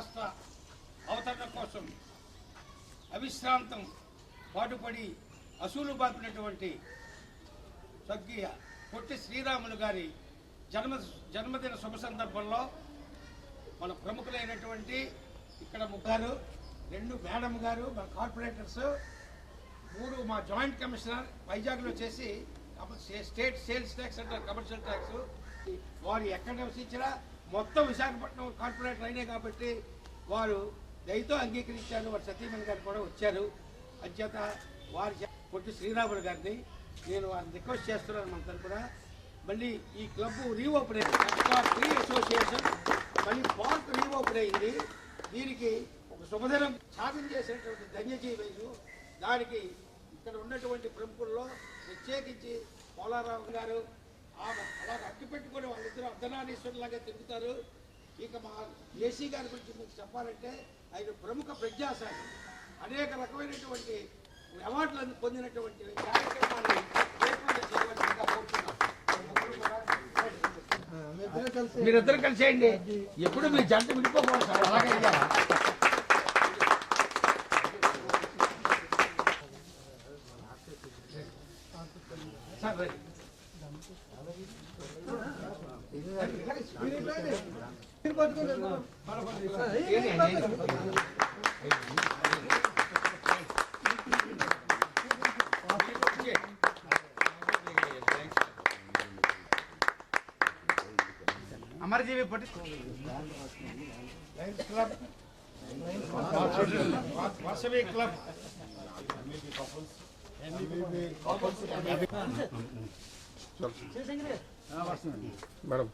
రాష్ట్ర అవతరణ కోసం అవిశ్రాంతం పాటుపడి అసూలు బాపినటువంటి స్వర్గీయ పొట్టి శ్రీరాములు గారి జన్మదిన శుభ సందర్భంలో మన ప్రముఖులైనటువంటి ఇక్కడ ముగ్గురు, 2 మేడం గారు, మన కార్పొరేటర్స్, 3 మా జాయింట్ కమిషనర్ వైజాగ్లో చేసి స్టేట్ సేల్స్ ట్యాక్స్ అంటారు, కమర్షియల్ ట్యాక్స్, వారు ఎక్కడ నివసించినా మొత్తం విశాఖపట్నం కార్పొరేటర్ అయినాయి కాబట్టి వారు దయతో అంగీకరించారు. వారి సతీమణి గారు కూడా వచ్చారు. అంచేత వారి పొట్టి శ్రీరాములు గారిని నేను వారిని రిక్వెస్ట్ చేస్తున్నాను. మన తరపున మళ్ళీ ఈ క్లబ్ రీఓపెన్ అయింది, అసోసియేషన్ మళ్ళీ పార్క్ రీఓపెన్ అయింది. దీనికి ఒక శుభదినం సాధన చేసినటువంటి ధన్యజీవైలు దానికి ఇక్కడ ఉన్నటువంటి ప్రముఖుల్లో ప్రత్యేకించి పోలారావు గారు అలా అట్టి పెట్టుకుని వాళ్ళిద్దరూ అర్ధనారీశ్వరులాగా తిరుగుతారు. ఇక మా ఏసీ గారి గురించి మీకు చెప్పాలంటే ఆయన ప్రముఖ ప్రజ్ఞాశాలి, అనేక రకమైనటువంటి అవార్డులను పొందినటువంటి కార్యక్రమాన్ని చేయవలసిందిగా కోరుతున్నాం. మీరిద్దరు కలిసేయండి, ఎప్పుడు మీ జంట విడిపోకూడదు సార్. అలాగే sir Amarajeevi Potti club, Vasavi club, madam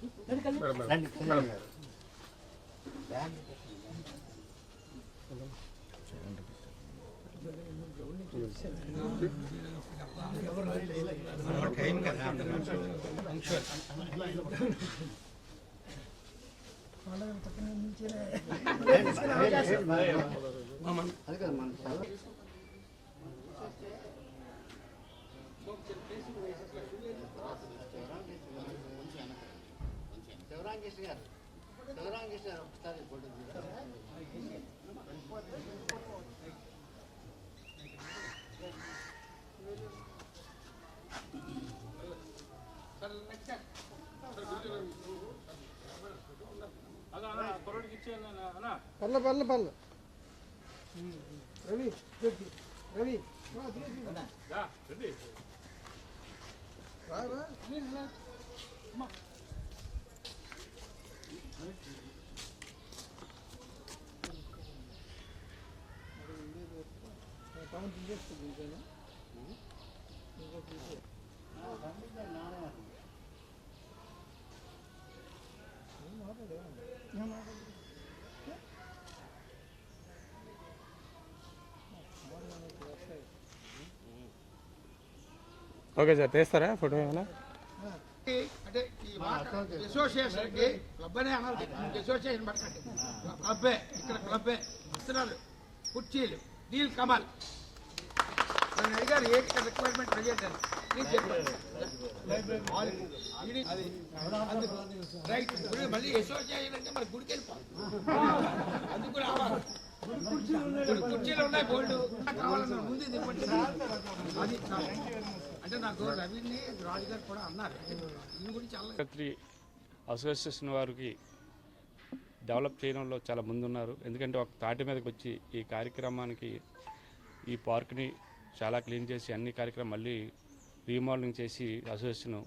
time కదా శివరామకృష్ణ గారు ఒకసారి ఫోటో పర్ల రవి రవి ఓకే సార్, తీస్తారా ఫోటో ఏమైనా? అంటే ఈ అసోసియేషన్కి క్లబ్ అనే అనాలి, అసోసియేషన్ పట్టండి, క్లబ్బే, ఇక్కడ క్లబ్బే వస్తున్నారు. కుర్చీలు నీల్ కమల్ నేను అడిగారు ఏంటి రిక్వైర్మెంట్ అడిగాను, ప్లీజ్ చెప్పండి. రైట్, మళ్ళీ అసోసియేషన్ అంటే మరి గుడికి వెళ్ళిపోవాలి, అందుకు రావాలి. కుర్చీలు ఉన్నాయి, బోల్డ్ కావాలన్నా ముందు చెప్పండి. అది అంటే నాకు రవిని రాజుగారు కూడా అన్నారు దీని గురించి. సెక్రటరీ అసోసియేషన్ వారికి డెవలప్ చేయడంలో చాలా ముందున్నారు. ఎందుకంటే ఒక తాటి మీదకి వచ్చి ఈ కార్యక్రమానికి ఈ పార్క్ని చాలా క్లీన్ చేసి అన్ని కార్యక్రమం మళ్ళీ రీమోడలింగ్ చేసి అసోసియేషన్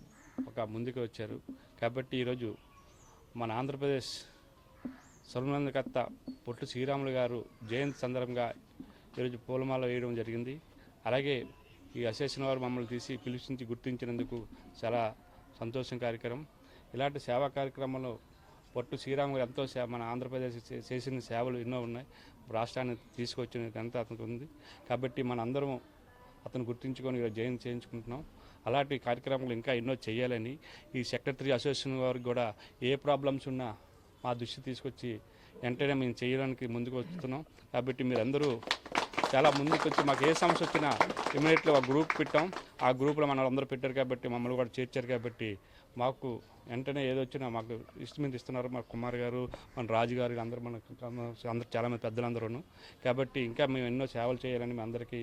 ఒక ముందుకు వచ్చారు. కాబట్టి ఈరోజు మన ఆంధ్రప్రదేశ్ సర్వనందకర్త పొట్టి శ్రీరాములు గారు జయంతి సందర్భంగా ఈరోజు పూలమాల వేయడం జరిగింది. అలాగే ఈ అసోసియేషన్ వారు మమ్మల్ని తీసి పిలిపించి గుర్తించినందుకు చాలా సంతోషం కార్యక్రమం. ఇలాంటి సేవా కార్యక్రమంలో పొట్టి శ్రీరాములు గారు ఎంతో మన ఆంధ్రప్రదేశ్ చేసిన సేవలు ఎన్నో ఉన్నాయి. రాష్ట్రాన్ని తీసుకొచ్చిన ఘనత అతనికి ఉంది. కాబట్టి మన అందరం అతను గుర్తించుకొని ఈరోజు జయంతి చేయించుకుంటున్నాం. అలాంటి కార్యక్రమాలు ఇంకా ఎన్నో చేయాలని ఈ సెక్రటరీ అసోసియేషన్ వారికి కూడా ఏ ప్రాబ్లమ్స్ ఉన్నా మా దృష్టి తీసుకొచ్చి వెంటనే మేము చేయడానికి ముందుకు వస్తున్నాం. కాబట్టి మీరందరూ చాలా ముందుకు వచ్చి మాకు ఏ సమస్య వచ్చినా ఇమీడియట్లీ ఒక గ్రూప్ పెట్టాం. ఆ గ్రూప్లో మన అందరూ పెట్టారు కాబట్టి మమ్మల్ని కూడా చేర్చారు కాబట్టి మాకు వెంటనే ఏది వచ్చినా మాకు ఇష్టం మీద ఇస్తున్నారు. మా కుమార్ గారు, మన రాజు గారు అందరూ అందరూ చాలామంది పెద్దలందరూ. కాబట్టి ఇంకా మేము ఎన్నో సేవలు చేయాలని మేము అందరికీ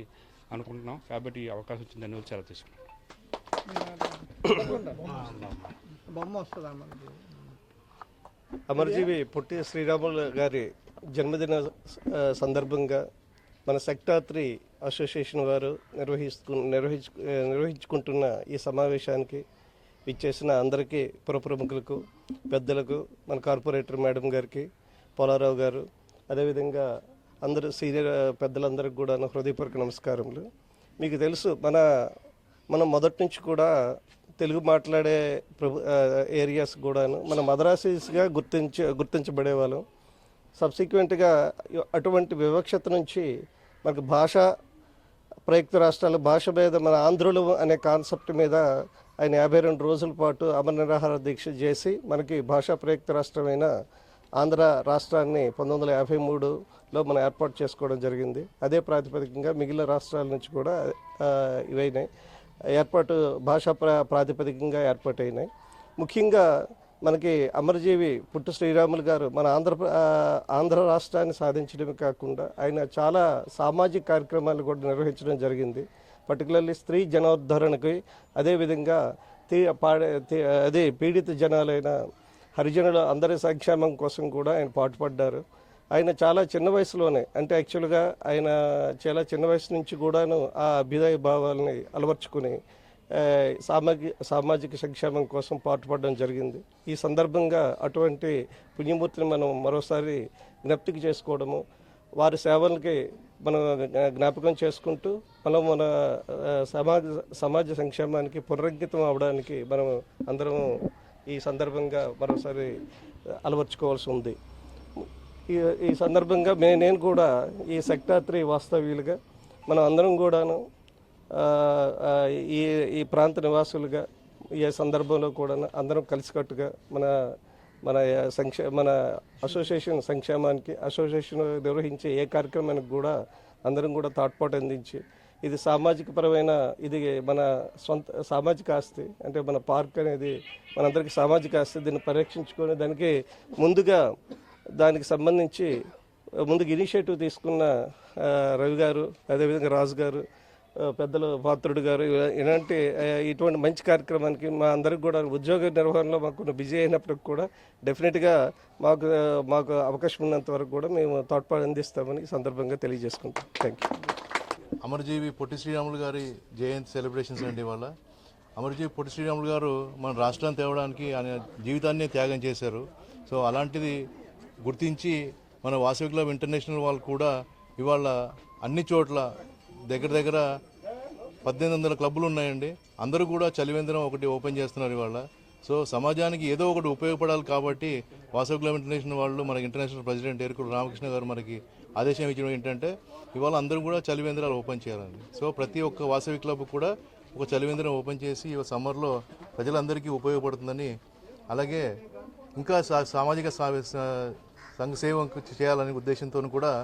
అనుకుంటున్నాం. కాబట్టి ఈ అవకాశం వచ్చింది దాన్ని చాలా తీసుకున్నాం. బొమ్మ వస్తుందా మనకి? అమరజీవి పొట్టి శ్రీరాములు గారి జన్మదిన సందర్భంగా మన సెక్టార్ అసోసియేషన్ వారు నిర్వహించుకుంటున్న ఈ సమావేశానికి ఇచ్చేసిన అందరికీ పురప్రముఖులకు, పెద్దలకు, మన కార్పొరేటర్ మేడం గారికి, పోలారావు గారు, అదేవిధంగా అందరూ సీనియర్ పెద్దలందరికీ కూడా నా హృదయపూర్వక నమస్కారములు. మీకు తెలుసు మనం మొదటి నుంచి కూడా తెలుగు మాట్లాడే ఏరియాస్ కూడాను మన మద్రాసీస్గా గుర్తించబడేవాళ్ళం. సబ్సిక్వెంట్గా అటువంటి వివక్షత నుంచి మనకు భాషా ప్రయుక్త రాష్ట్రాలు భాష మీద మన ఆంధ్రులు అనే కాన్సెప్ట్ మీద ఆయన 52 రోజుల పాటు అమర నిరాహార దీక్ష చేసి మనకి భాషా ప్రయుక్త రాష్ట్రమైన ఆంధ్ర రాష్ట్రాన్ని 1953లో మనం ఏర్పాటు చేసుకోవడం జరిగింది. అదే ప్రాతిపదికంగా మిగిలిన రాష్ట్రాల నుంచి కూడా ఇవైనాయి భాషా ప్రాతిపదికంగా ఏర్పాటైనాయి. ముఖ్యంగా మనకి అమరజీవి పొట్టి శ్రీరాములు గారు మన ఆంధ్ర రాష్ట్రాన్ని సాధించడమే కాకుండా ఆయన చాలా సామాజిక కార్యక్రమాలు కూడా నిర్వహించడం జరిగింది. పర్టికులర్లీ స్త్రీ జనోద్ధరణకి, అదేవిధంగా పీడిత జనాలైన హరిజనుల అందరి సంక్షేమం కోసం కూడా ఆయన పాటుపడ్డారు. ఆయన చాలా చిన్న వయసులోనే, అంటే యాక్చువల్గా ఆయన చాలా చిన్న వయసు నుంచి కూడాను ఆ అభ్యుదయ భావాలని అలవర్చుకుని సామాజిక సంక్షేమం కోసం పాటుపడడం జరిగింది. ఈ సందర్భంగా అటువంటి పుణ్యమూర్తిని మనం మరోసారి జ్ఞప్తికి చేసుకోవడము, వారి సేవలకి మనం జ్ఞాపకం చేసుకుంటూ మన సమాజ సంక్షేమానికి పునరంకితం అవడానికి మనం అందరం ఈ సందర్భంగా మరోసారి అలవర్చుకోవాల్సి ఉంది. ఈ సందర్భంగా నేను కూడా ఈ సెక్టార్ 3 వాస్తవ్యులుగా మనం అందరం కూడాను ఈ ప్రాంత నివాసులుగా ఈ సందర్భంలో కూడా అందరం కలిసికట్టుగా మన అసోసియేషన్ సంక్షేమానికి, అసోసియేషన్ నిర్వహించే ఏ కార్యక్రమానికి కూడా అందరం కూడా తోడ్పాటు అందించి, ఇది సామాజిక పరమైన, ఇది మన సొంత సామాజిక ఆస్తి, అంటే మన పార్క్ అనేది మనందరికీ సామాజిక ఆస్తి. దీన్ని పరిరక్షించుకొని దానికి సంబంధించి ముందుకు ఇనిషియేటివ్ తీసుకున్న రవి గారు, అదేవిధంగా రాజు గారు, పెద్దలు పాత్రుడు గారు, ఇటువంటి మంచి కార్యక్రమానికి మా అందరికి కూడా ఉద్యోగ నిర్వహణలో మాకు బిజీ అయినప్పటికి కూడా డెఫినెట్గా మాకు అవకాశం ఉన్నంత వరకు కూడా మేము తోడ్పాటు అందిస్తామని ఈ సందర్భంగా తెలియజేసుకుంటాం. Thank you. అమరజీవి పొట్టి శ్రీరాములు గారి జయంతి సెలబ్రేషన్స్ అండి ఇవాళ. అమరజీవి పొట్టి శ్రీరాములు గారు మన రాష్ట్రాన్ని తేవడానికి ఆయన జీవితాన్నే త్యాగం చేశారు. సో అలాంటిది గుర్తించి మన వాసవి క్లబ్ ఇంటర్నేషనల్ వాళ్ళు కూడా ఇవాళ అన్ని చోట్ల దగ్గర 1800 క్లబ్బులు ఉన్నాయండి. అందరూ కూడా చలివేంద్రం ఒకటి ఓపెన్ చేస్తున్నారు ఇవాళ. సో సమాజానికి ఏదో ఒకటి ఉపయోగపడాలి కాబట్టి వాసవి క్లబ్ ఇంటర్నేషనల్ వాళ్ళు, మనకి ఇంటర్నేషనల్ ప్రెసిడెంట్ ఏరుకుడు రామకృష్ణ గారు మనకి ఆదేశం ఇచ్చడం ఏంటంటే ఇవాళ అందరూ కూడా చలివేంద్రాలు ఓపెన్ చేయాలండి. సో ప్రతి ఒక్క వాసవి క్లబ్ కూడా ఒక చలివేంద్రం ఓపెన్ చేసి సమ్మర్లో ప్రజలందరికీ ఉపయోగపడుతుందని, అలాగే ఇంకా సామాజిక సంఘసేవ చేయాలనే ఉద్దేశంతో కూడా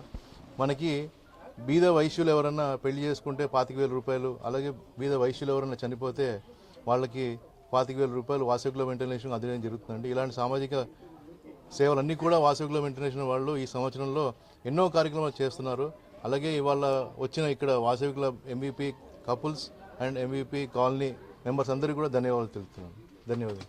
మనకి బీద వైశ్యులు ఎవరన్నా పెళ్లి చేసుకుంటే 25,000 రూపాయలు, అలాగే బీద వైశ్యులు ఎవరన్నా చనిపోతే వాళ్ళకి 25,000 రూపాయలు వాసవి క్లబ్ ఇంటర్నేషనల్ అందజేయడం జరుగుతుందండి. ఇలాంటి సామాజిక సేవలన్నీ కూడా వాసవి క్లబ్ ఇంటర్నేషనల్ వాళ్ళు ఈ సంవత్సరంలో ఎన్నో కార్యక్రమాలు చేస్తున్నారు. అలాగే ఇవాళ వచ్చిన ఇక్కడ Vasavi club MVP couples and MVP colony members అందరికీ కూడా ధన్యవాదాలు తెలుపుతున్నాను. ధన్యవాదాలు.